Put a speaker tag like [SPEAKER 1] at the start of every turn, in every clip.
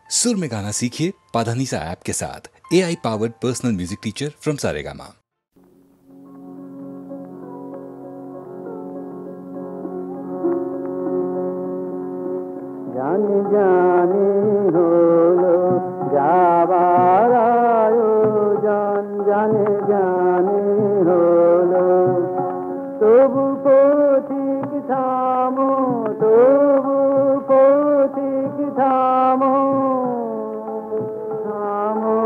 [SPEAKER 1] सुर में गाना सीखिए पाधानीसा ऐप के साथ। AI powered personal music teacher from Saregama.
[SPEAKER 2] জানি জানি হলো যাবার আয়োজন, জানি জানি হলো তবু পথিক থামো, তবু পথিক থামো, থামো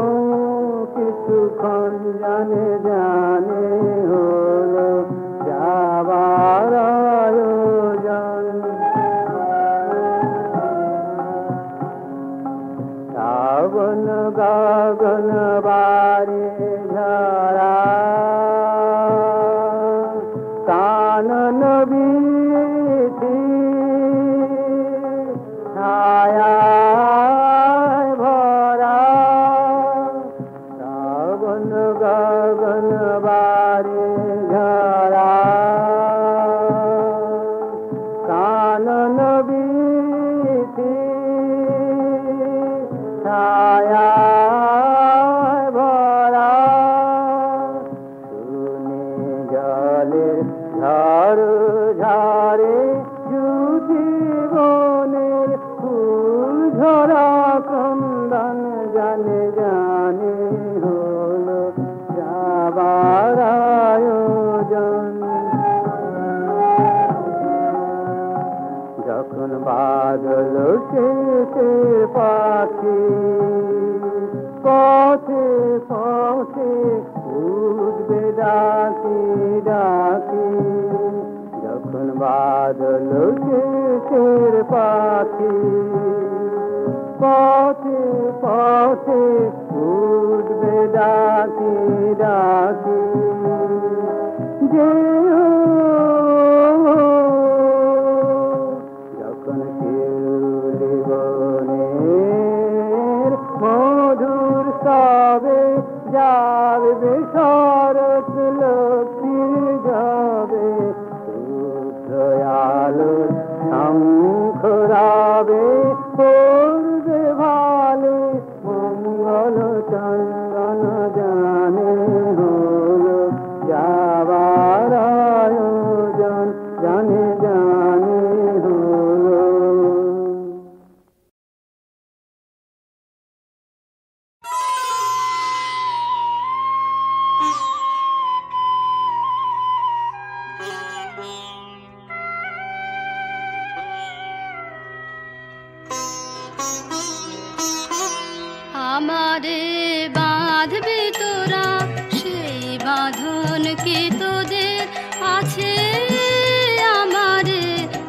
[SPEAKER 2] কিছুক্ষণ, জানি জানি হলো যাবার আয়োজন। শ্রাবণ গগন বারে ঝরা কানন বীথি ছায়ায় ভরা, শ্রাবণ গগন বারে ঝরা কানন বীথি ছায়ায় ভরা, শুনে জলের ঝড় ঝরে জীবনের ফুল ঝরা ক্রন্দন, জানে জানে হলো যাবার আয়োজন। যখন বাদল শেষে পাখি পথে পথে উঠবে ডাকি ডাকি, যখন বাদল শেষের পাখি পথে পথে উঠবে ডাকি ডাকি, যেও যখন শিউলি বনের মধুর সবে যাবে শরৎ লক্ষ্মীর যাবে, দয়ালো শঙ্খরাবে পড়বে ভালে মঙ্গল চন্দন, জানে হলো যাবার আয়োজন, জানে জানে হলো।
[SPEAKER 3] আমারে বাঁধবি তোরা সেই বাঁধন কি তোদের আছে, আমারে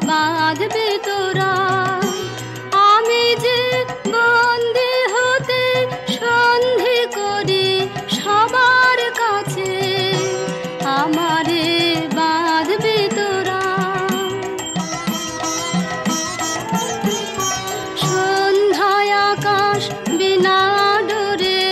[SPEAKER 3] বাঁধবি তোরা, আমি যে বন্দী হতে সন্ধি করি সবার কাছে, আমারে বাঁধবি তোরা। সন্ধ্যায় আকাশ বিনা ডোরে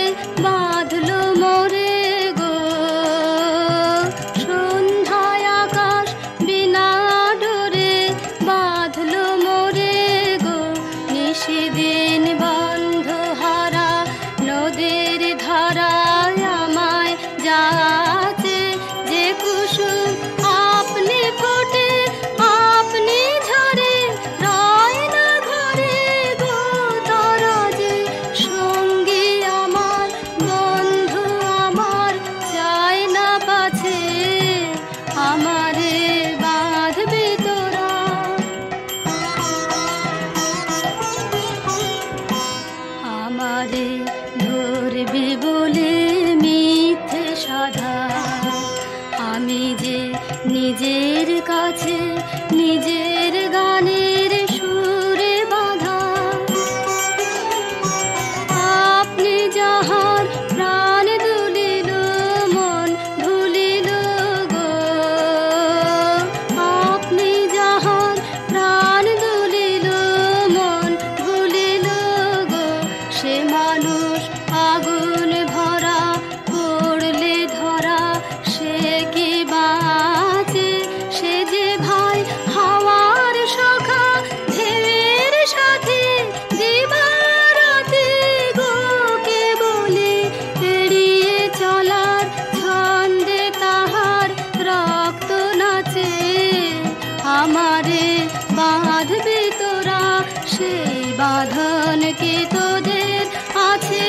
[SPEAKER 3] বাঁধন কি তোদের আছে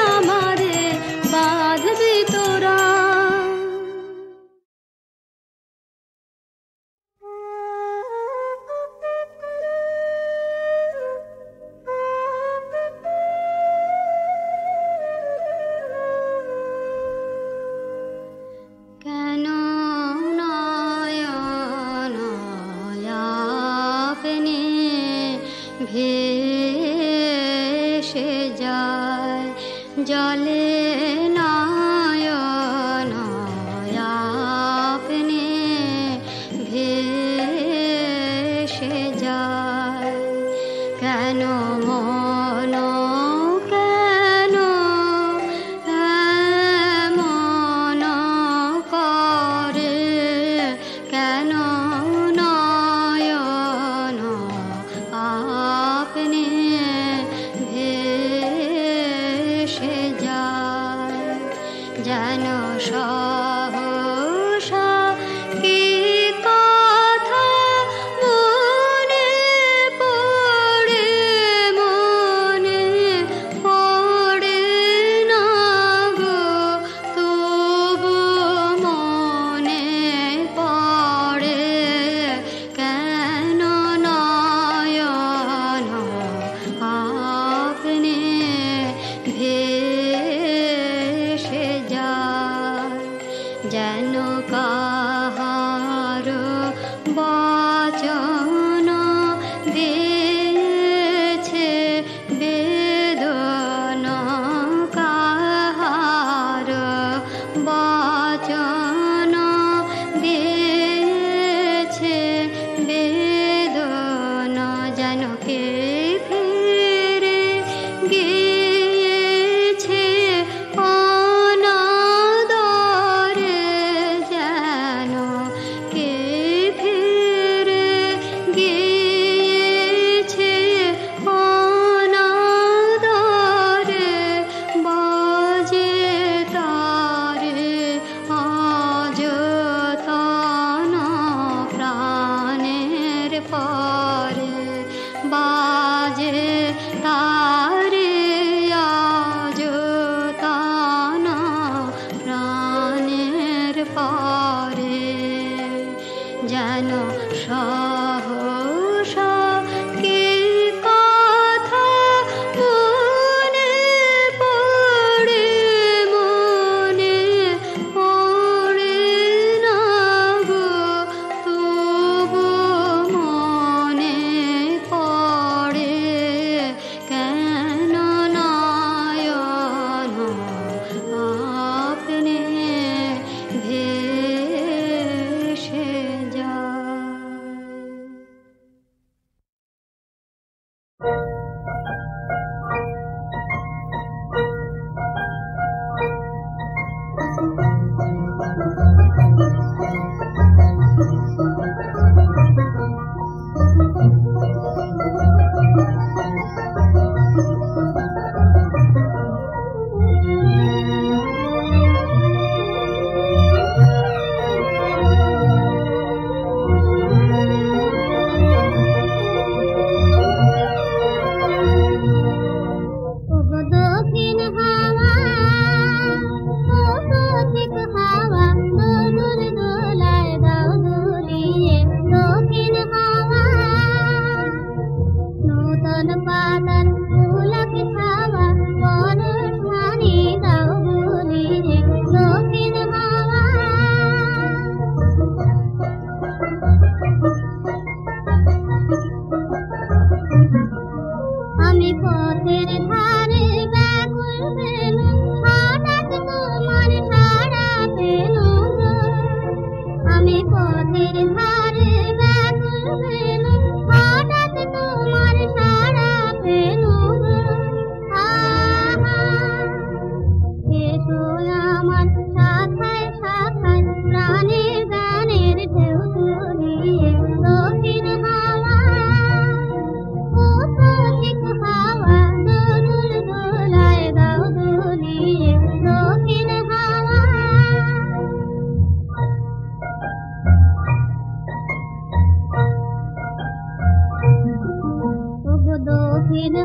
[SPEAKER 3] আমারে বাঁধবি তোরা। কেন নয়ন আপনি ভেসে যায় জলে নয়ন আপনি ভেসে যায় কেন মন কেন মন করে কেন নয়ন আপনি ভেসে যায় যেন সহসা কি কথা মনে পড়ে না গো তবু মনে পড়ে কেন নয়ন আপনি ভেসে যায় যেন কাহার বচন দিয়েছে বেদনা কাহার বচন দিয়েছে বেদনা যেন কে ফিরে গিয়েছে অনাদরে যেন কে ফিরে গিয়েছে অনাদরে বাজে তারে আজ তানা প্রাণের পরে বাজে তারে আজ তানা প্রাণের পরে যেন সহসা কি কথা মনে পড়ে না গো তবু মনে পড়ে কেন নয়ন আপনি ভেসে যায়।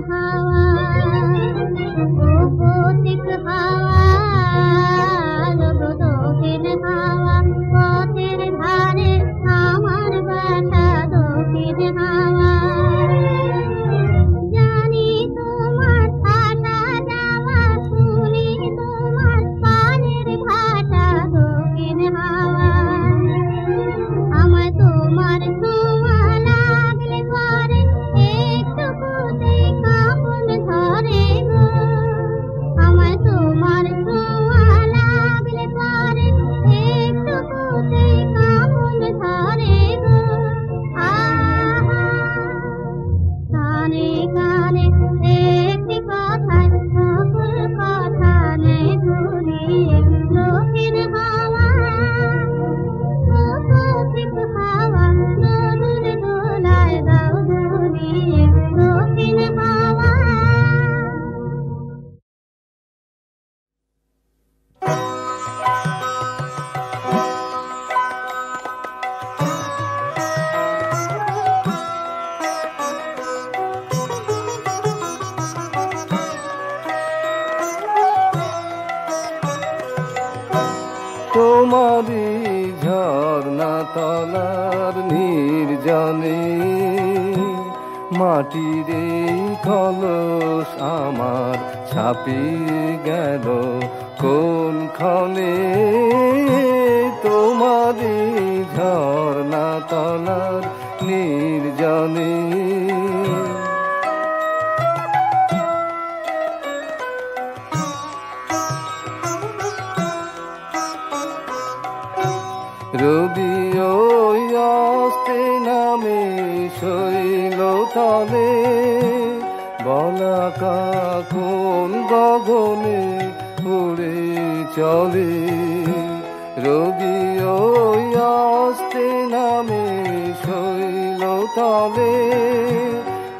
[SPEAKER 3] হাওয়া ও পথিক হাওয়া গো দক্ষিণ হাওয়া পথের ধারে আমার বাসা দক্ষিণ হাওয়া জানি তোমার আসা যাওয়া শুনি তোমার পানের ভাষা দক্ষিণ হাওয়া আমায় তোমার ছোঁয়া লাগলে পরে একটুকুতে কাঁপন ধরে গো আমায় তোমার ছোঁয়া লাগলে পরে একটুকুতে কাঁপন ধরে গো আহা কানে কানে একটি কথায় সকল কথা নেই ভুলিয়ে দক্ষিণ হাওয়া ও পথিক হাওয়া দোদুল দোলায় দাও দুলিয়ে দক্ষিণ হাওয়া
[SPEAKER 2] তোমারি ঝর্ণা তলার নির্জনে মাটির এই কলস আমার ছাপিয়ে গেল কোনখানে তোমারি ঝর্ণা তলার নির্জনে রবি ওই অস্তে নামে শৈল তলে বলাকা কোন গগনে উড়ে চলে রবি ওই অস্তে নামে শৈল তলে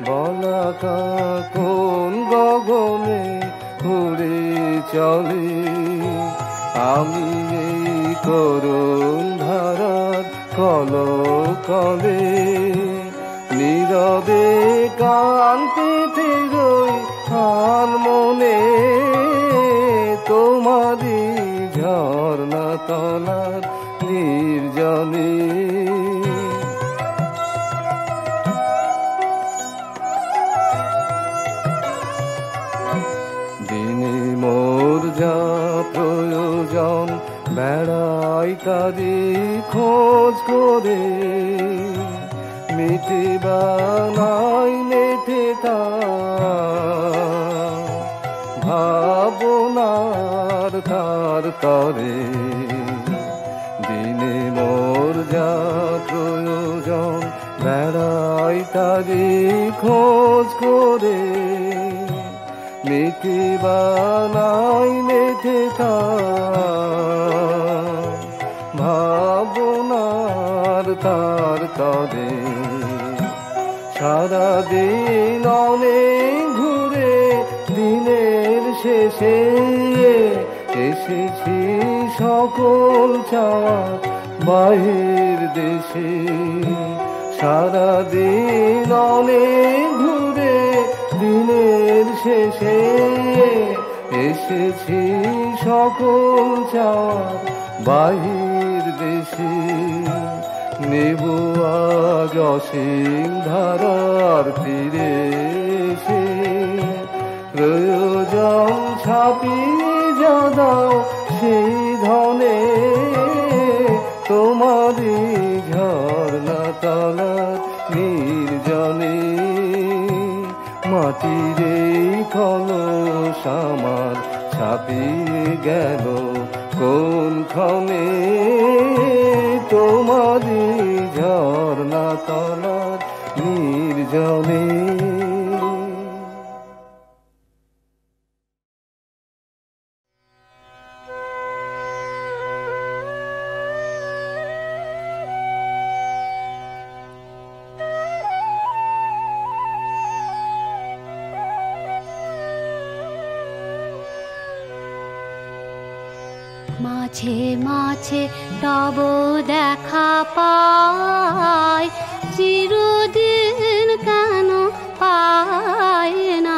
[SPEAKER 2] বলাকা কোন গগনে উড়ে চলে আমি এই করুণ ধারার কলকলে নীরবে কান্তিতে রই আর মনে তোমারি ঝর্ণা তলার নির্জনে দিনে মোর যা প্রয়োজন বেড়াই তারি খোঁজ করে মিটে বানাই মেটে তা ভাবনার তার তরে দিনে মোর যা প্রয়োজন বেড়াই তারি খোঁজ করে মেটে বানাই মেটে তা ভাবনার তার তরে সারাদিন অনেক ঘুরে দিনের শেষে এসেছি সকল চাওয়ার বাহির দেশে সারাদিন অনেক ঘুরে দিনের শেষে এসেছি সকল চাওয়ার বাহির দেশে নেব আজ অসীম ধারার তীরে এসে প্রয়োজন ছাপিয়ে যা দাও সেই ধনে তোমারি ঝর্ণা তলার নির্জনে মাটির এই কলস আমার ছাপিয়ে গেল কোনখানে তোমারি ঝর্ণা তলার নির্জনে
[SPEAKER 3] মাঝে মাঝে তব দেখা পাই চিরদিন কেন পাই না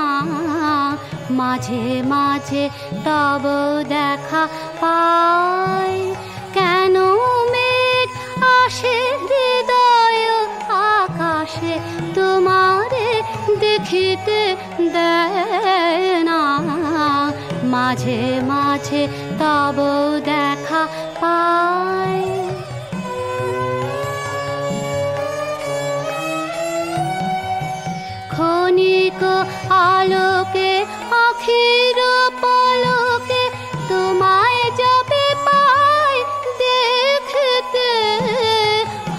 [SPEAKER 3] মাঝে মাঝে তব দেখা পাই। কেন মেঘ আসে হৃদয় আকাশে, তোমারে দেখিতে দেয় না। মাঝে মাঝে তব দেখা পাই। ক্ষণিক আলোকে আখির পলকে তোমায় যাবে পাই দেখতে।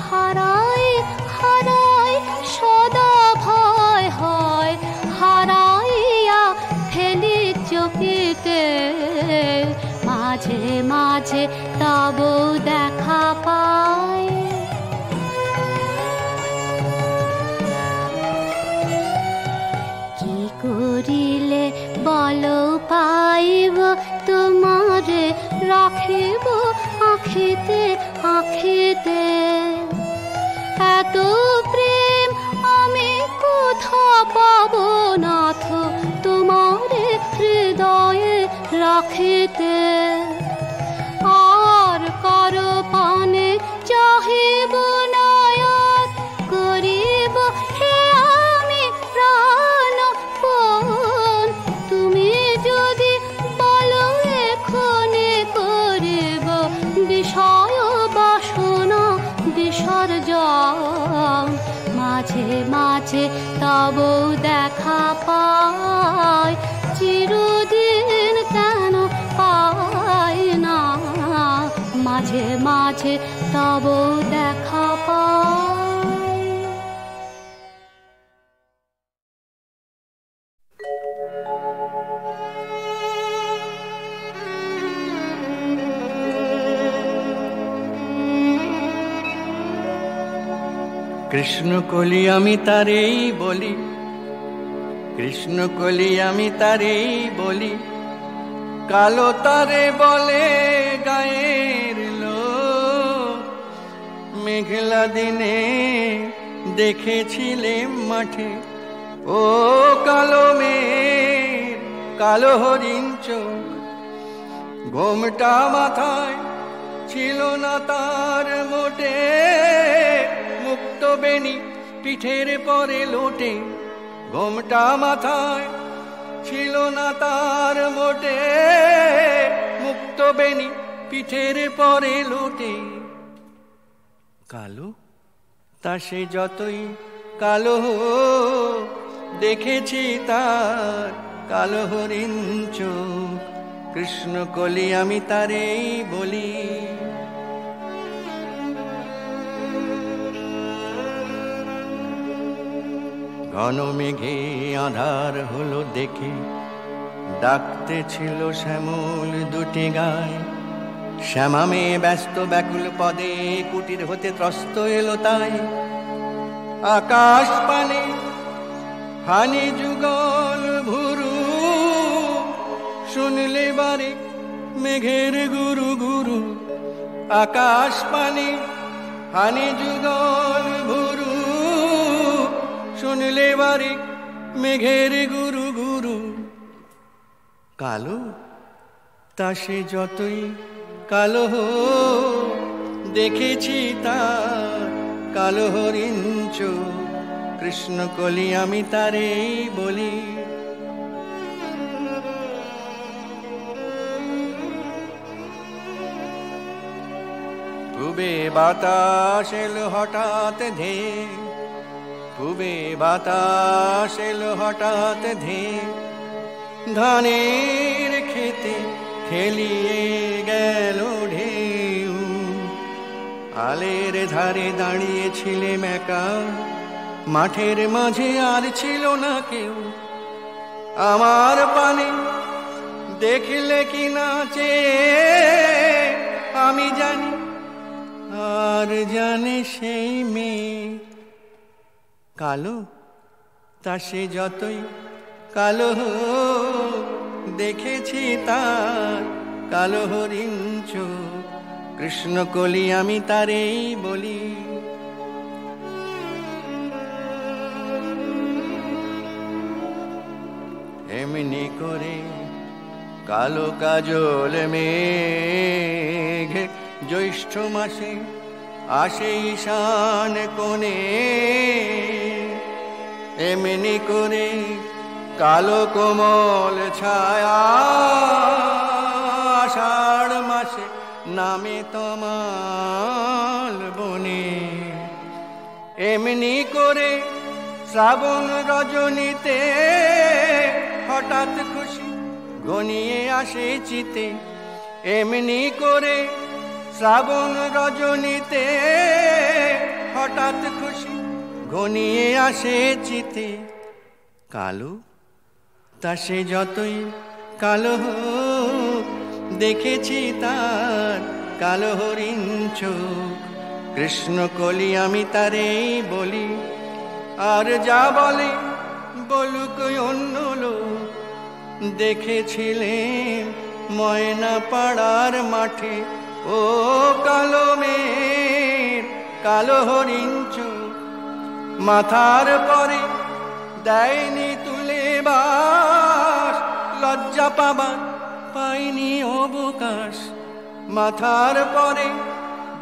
[SPEAKER 3] হারাই হারাই সদা ভয় হয়, হারাইয়া ফেলি চকিতে। মাঝে মাঝে তব দেখা পাই। কি করিলে বল পাইব তোমারে রাখিব আখিতে আখিতে। এত প্রেম আমি কোথা পাব নাথ, তোমারে হৃদয়ে রাখিতে। আর কারো পানে চাহিব নয়ন, করিব হে আমি প্রাণপণ। তুমি যদি বলো এখনে করিব বিষয় বাসনা বিসর্জন। মাঝে মাঝে তব দেখা পাই, চিরদিন কেন পাই না। মাঝে মাঝে তব দেখা পাই।
[SPEAKER 4] কৃষ্ণ কলি আমি তারেই বলি, কৃষ্ণ কলি আমি তারেই বলি। কালো তারে বলে গায়ের লোক। মেঘলা দিনে দেখেছিলে মাঠে, ও কালো মেঘ কালো হরিণ চোখ। ঘোমটা মাথায় ছিল না তার মোটে, মুক্ত বেনি পিঠের পরে লোটে। ঘোমটা মাথায় ছিল না তার মোটে, মুক্ত বেনি পিঠের পরে লোটে। কালো তা সে যতই কালো, দেখেছি তার কালো হরিণ চোখ। কৃষ্ণ কলি আমি তারেই বলি। ঘন মেঘে আধার হলো দেখে, ডাকতে ছিল শ্যামল দুটি গায়। শ্যামা মেয়ে ব্যস্ত ব্যাকুল পদে, কুটির হতে ত্রস্ত এলো তাই। আকাশ পানে হানি যুগল ভুরু, শুনলে বারে মেঘের গুরু গুরু। আকাশ পানে হানি যুগল ভুরু, শুনলে বারে মেঘের গুরু গুরু। কালো তা সে যতই কালো, দেখেছি তার কালো হরিণ চোখ। কৃষ্ণ কলি আমি তারেই বলি। পূবে বাতাস এলো হঠাৎ ধে, পূবে বাতাস এলো হঠাৎ ধে। ধানের খেতে খেলিয়ে গেল ঢেউ। আলের ধারে দাঁড়িয়েছিলেম একা, মাঠের মাঝে আর ছিল না কেউ। আমার পানে দেখলে কি নাচে আমি জানি, আর জানে সেই মেয়ে। কালো তা সে যতই কালো, দেখেছি তার কালো হরিণ চোখ। কৃষ্ণ কলি আমি তারেই বলি। এমনি করে কালো কাজল মেঘ জ্যৈষ্ঠ মাসে আসে ঈশান কোণে, এমনি করে কালো কোমল ছায়া আষাঢ় মাসে নামে তমাল বনে, এমনি করে শ্রাবণ রজনীতে হঠাৎ খুশি ঘনিয়ে আসে চিতে, এমনি করে শ্রাবণ রজনীতে হঠাৎ খুশি ঘনিয়ে আসে চিতে। কালো তা সে যতই কালো হোক, দেখেছি তার কালো হরিণ চোখ, কৃষ্ণ কলি আমি তারেই বলি, আর যা বলে বলুক অন্য লোক। দেখেছিলেন ময়না পাড়ার মাঠে ও কালো মেয়ের কালো হরিণ চোখ, মাথার পরে দেয়নি তুলে বাস, লজ্জা পাবার পাইনি অবকাশ, মাথার পরে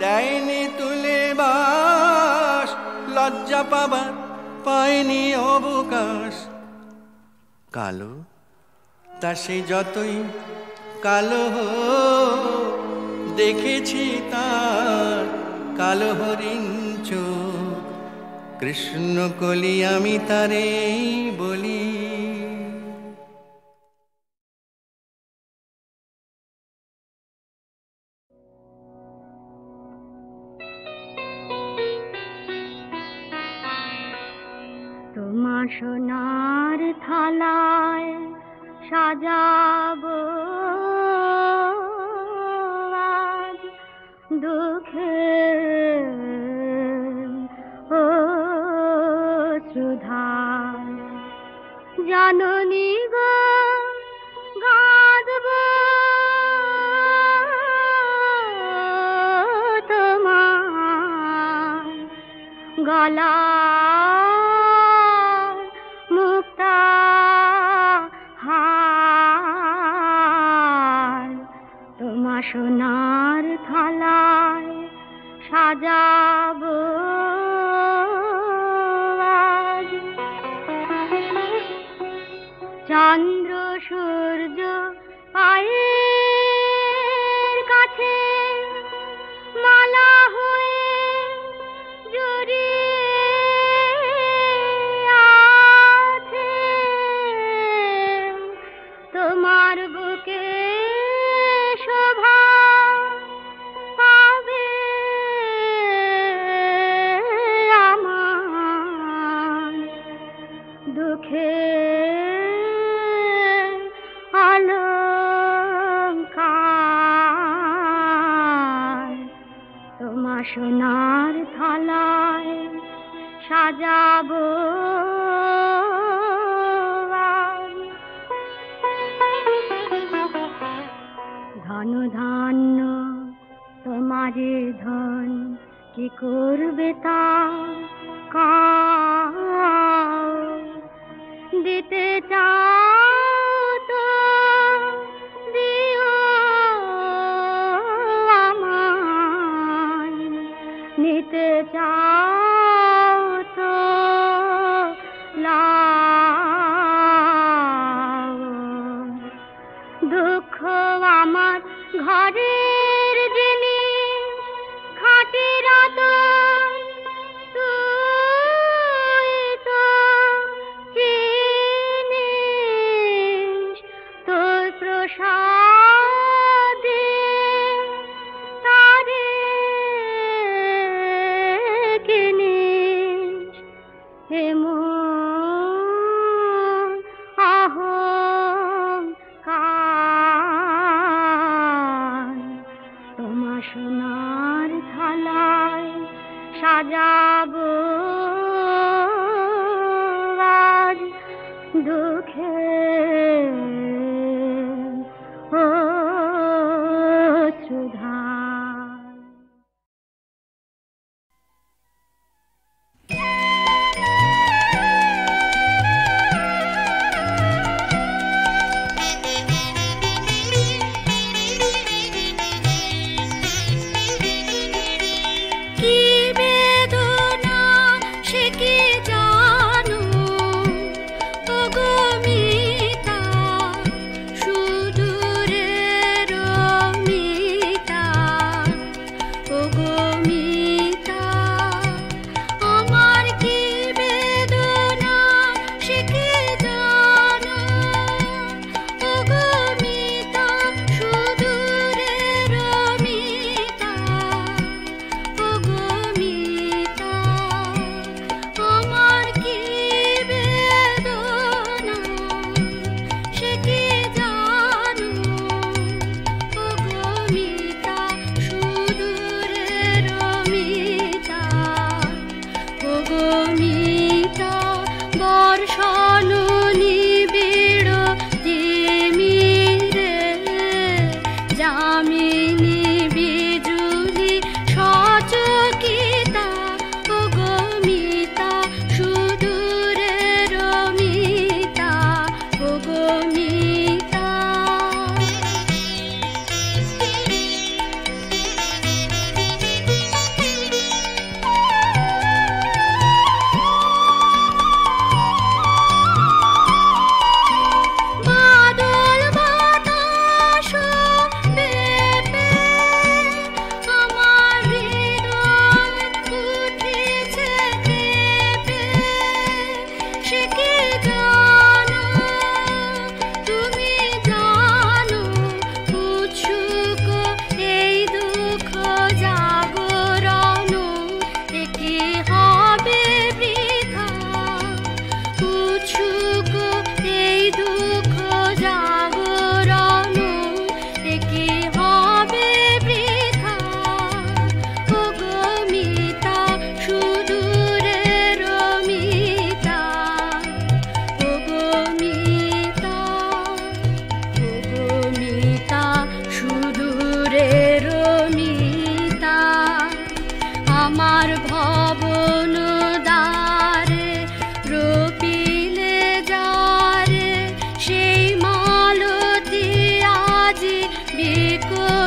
[SPEAKER 4] দেয়নি তুলে বাস, লজ্জা পাবার পাইনি অবকাশ। কালো তা সে যতই কালো হোক, দেখেছি তার কালো হরিণ চোখ, কৃষ্ণ কলি আমি তারেই বলি।
[SPEAKER 3] তোমার সোনার থালায় সাজাবো আজ দুঃখের অশ্রুধার, জাননী গো গাঁথবো তোমার গলা মুক্তা হার, তোমার সোনার থালায় সাজাবো আজ। চন্দ্র সূর্য পায়ের কাছে মালা হয়ে জড়িয়ে আছে, তোমার বুকে শোভা পাবে আমার দুঃখে অলংকার, তোমার সোনার থালায় সাজাবো আজ। ধন ধান্য তোমারে ধন কি করবে তা কাও, দিতে চাও তো দিও আমায়, নিতে চাও তো লাও। দুঃখ আমার ঘরের জিনিস খাঁটি রতন, তুই তো চিনিস তোর প্রসাদে তারে কিনিস, হে মন অহংকার, তোমার সোনার থালায় সাজাবো আজ দুঃখের অশ্রুধার।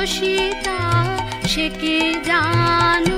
[SPEAKER 3] সীতা সে কি জানো